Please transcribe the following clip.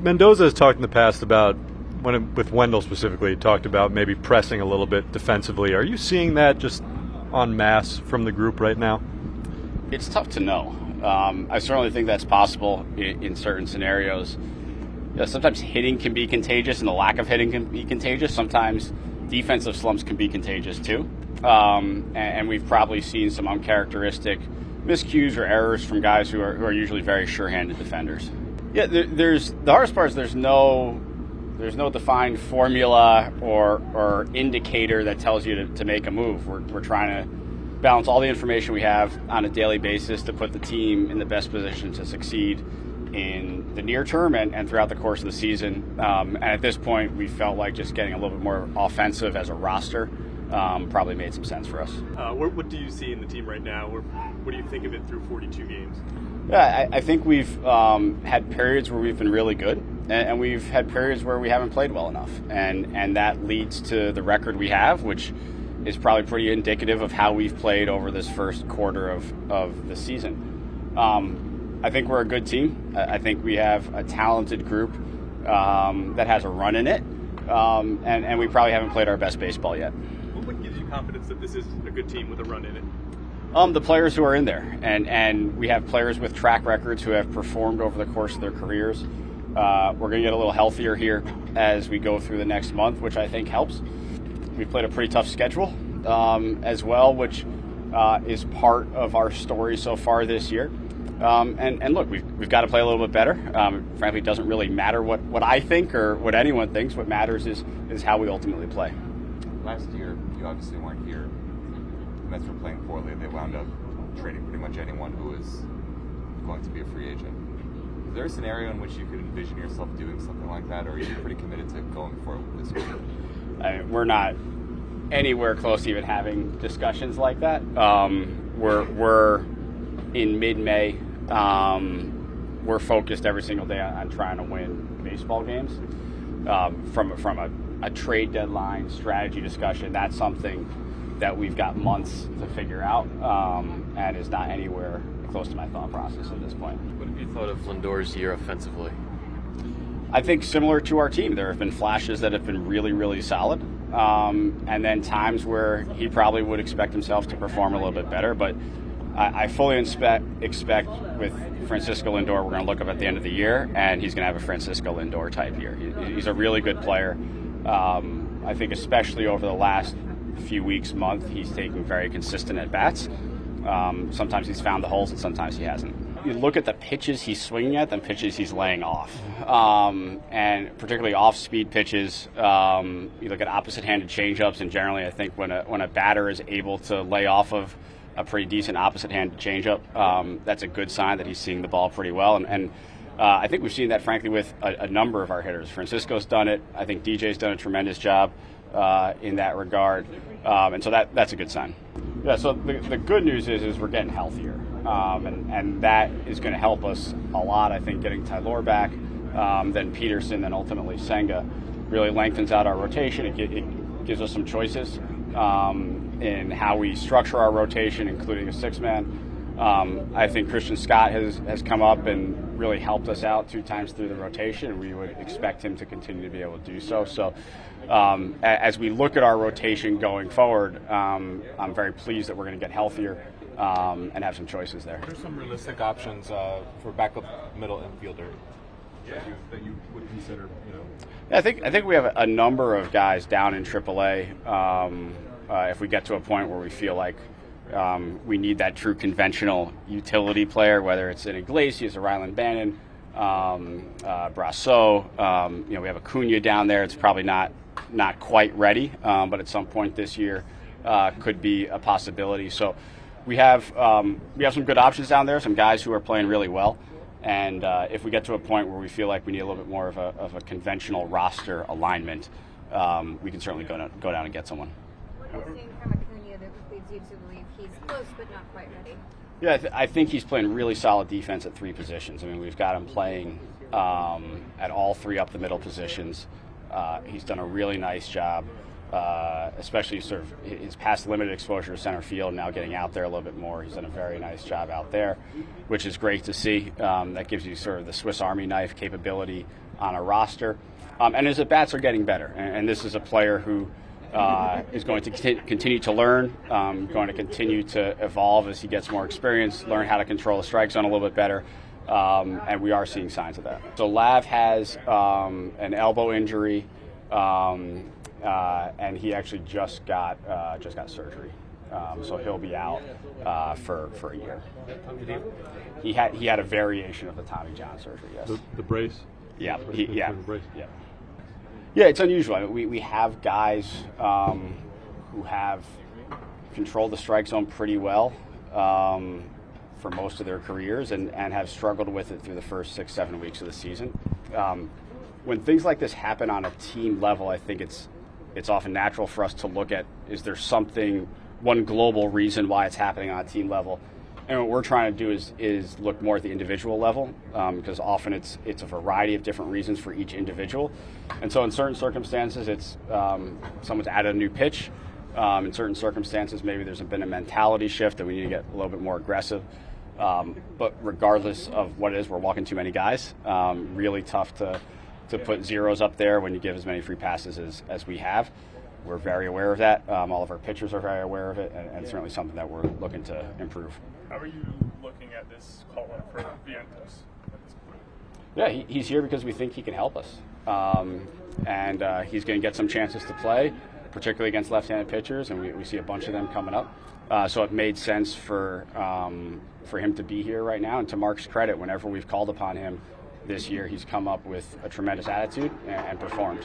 Mendoza has talked in the past about, with Wendell specifically, talked about maybe pressing a little bit defensively. Are you seeing that just en masse from the group right now? It's tough to know. I certainly think that's possible in certain scenarios. Sometimes hitting can be contagious, and the lack of hitting can be contagious. Sometimes defensive slumps can be contagious too. And we've probably seen some uncharacteristic miscues or errors from guys who are usually very sure-handed defenders. Yeah, the hardest part is there's no defined formula or indicator that tells you to make a move. We're trying to balance all the information we have on a daily basis to put the team in the best position to succeed in the near term and throughout the course of the season. And at this point, we felt like just getting a little bit more offensive as a roster probably made some sense for us. What do you see in the team right now? What do you think of it through 42 games? Yeah, I think we've had periods where we've been really good, and we've had periods where we haven't played well enough. And that leads to the record we have, which is probably pretty indicative of how we've played over this first quarter of the season. I think we're a good team. I think we have a talented group that has a run in it, and we probably haven't played our best baseball yet. What gives you confidence that this is a good team with a run in it? The players who are in there, and we have players with track records who have performed over the course of their careers. We're going to get a little healthier here as we go through the next month, which I think helps. We've played a pretty tough schedule as well, which is part of our story so far this year. And look, we've got to play a little bit better. Frankly, it doesn't really matter what I think or what anyone thinks. What matters is how we ultimately play. Last year, you obviously weren't here. The Mets were playing poorly. They wound up trading pretty much anyone who was going to be a free agent. Is there a scenario in which you could envision yourself doing something like that, or are you pretty committed to going for it this week? We're not anywhere close to even having discussions like that. We're in mid-May. We're focused every single day on trying to win baseball games. From a trade deadline strategy discussion, that's something that we've got months to figure out, and is not anywhere close to my thought process at this point. What have you thought of Lindor's year offensively? I think similar to our team, there have been flashes that have been really, really solid, and then times where he probably would expect himself to perform a little bit better. But I fully expect with Francisco Lindor, we're going to look up at the end of the year, and he's going to have a Francisco Lindor type year. He's a really good player. I think especially over the last few weeks, month, he's taking very consistent at-bats. Sometimes he's found the holes and sometimes he hasn't. You look at the pitches he's swinging at, the pitches he's laying off, and particularly off-speed pitches. You look at opposite-handed changeups, and generally I think when a batter is able to lay off of a pretty decent opposite-handed changeup, that's a good sign that he's seeing the ball pretty well. And I think we've seen that, frankly, with a number of our hitters. Francisco's done it. I think DJ's done a tremendous job in that regard. And so that's a good sign. Yeah, so the good news is we're getting healthier. And that is going to help us a lot, I think, getting Tylor back, then Peterson, then ultimately Senga. Really lengthens out our rotation. It gives us some choices in how we structure our rotation, including a six-man. I think Christian Scott has come up and really helped us out 2 times through the rotation, and we would expect him to continue to be able to do so. So as we look at our rotation going forward, I'm very pleased that we're going to get healthier and have some choices there. What are some realistic options for backup middle infielder that you would consider? Yeah, I think we have a number of guys down in AAA. If we get to a point where we feel like we need that true conventional utility player, whether it's an Iglesias or Ryland Bannon, Brasso. We have Acuna down there. It's probably not quite ready, but at some point this year could be a possibility. So we have some good options down there, some guys who are playing really well. And if we get to a point where we feel like we need a little bit more of a conventional roster alignment, we can certainly go down and get someone. What are you seeing from Acuna that leads you to believe he's close but not quite ready? Yeah, I think he's playing really solid defense at 3 positions. I mean, we've got him playing at all 3 up the middle positions. He's done a really nice job especially sort of his past limited exposure to center field, now getting out there a little bit more. He's done a very nice job out there, which is great to see. That gives you sort of the Swiss Army knife capability on a roster. And his at-bats are getting better. And this is a player who is going to continue to learn, going to continue to evolve as he gets more experience, learn how to control the strike zone a little bit better. And we are seeing signs of that. So Lav has an elbow injury, and he actually just got surgery. So he'll be out for a year. He had a variation of the Tommy John surgery. Yes. The brace. Yeah. The brace. Yeah. Yeah, it's unusual. I mean, we have guys who have controlled the strike zone pretty well for most of their careers and have struggled with it through the first 6-7 weeks of the season. When things like this happen on a team level, I think it's often natural for us to look at, is there one global reason why it's happening on a team level? And what we're trying to do is look more at the individual level, because often it's a variety of different reasons for each individual. And so in certain circumstances, it's someone's added a new pitch. In certain circumstances, maybe there's been a mentality shift that we need to get a little bit more aggressive. But regardless of what it is, we're walking too many guys. Really tough to put zeros up there when you give as many free passes as we have. We're very aware of that. All of our pitchers are very aware of it, and certainly something that we're looking to improve. How are you looking at this call-up for Vientos at this point? Yeah, he's here because we think he can help us. And he's going to get some chances to play, particularly against left-handed pitchers, and we see a bunch of them coming up. So it made sense for him to be here right now. And to Mark's credit, whenever we've called upon him this year, he's come up with a tremendous attitude and performed.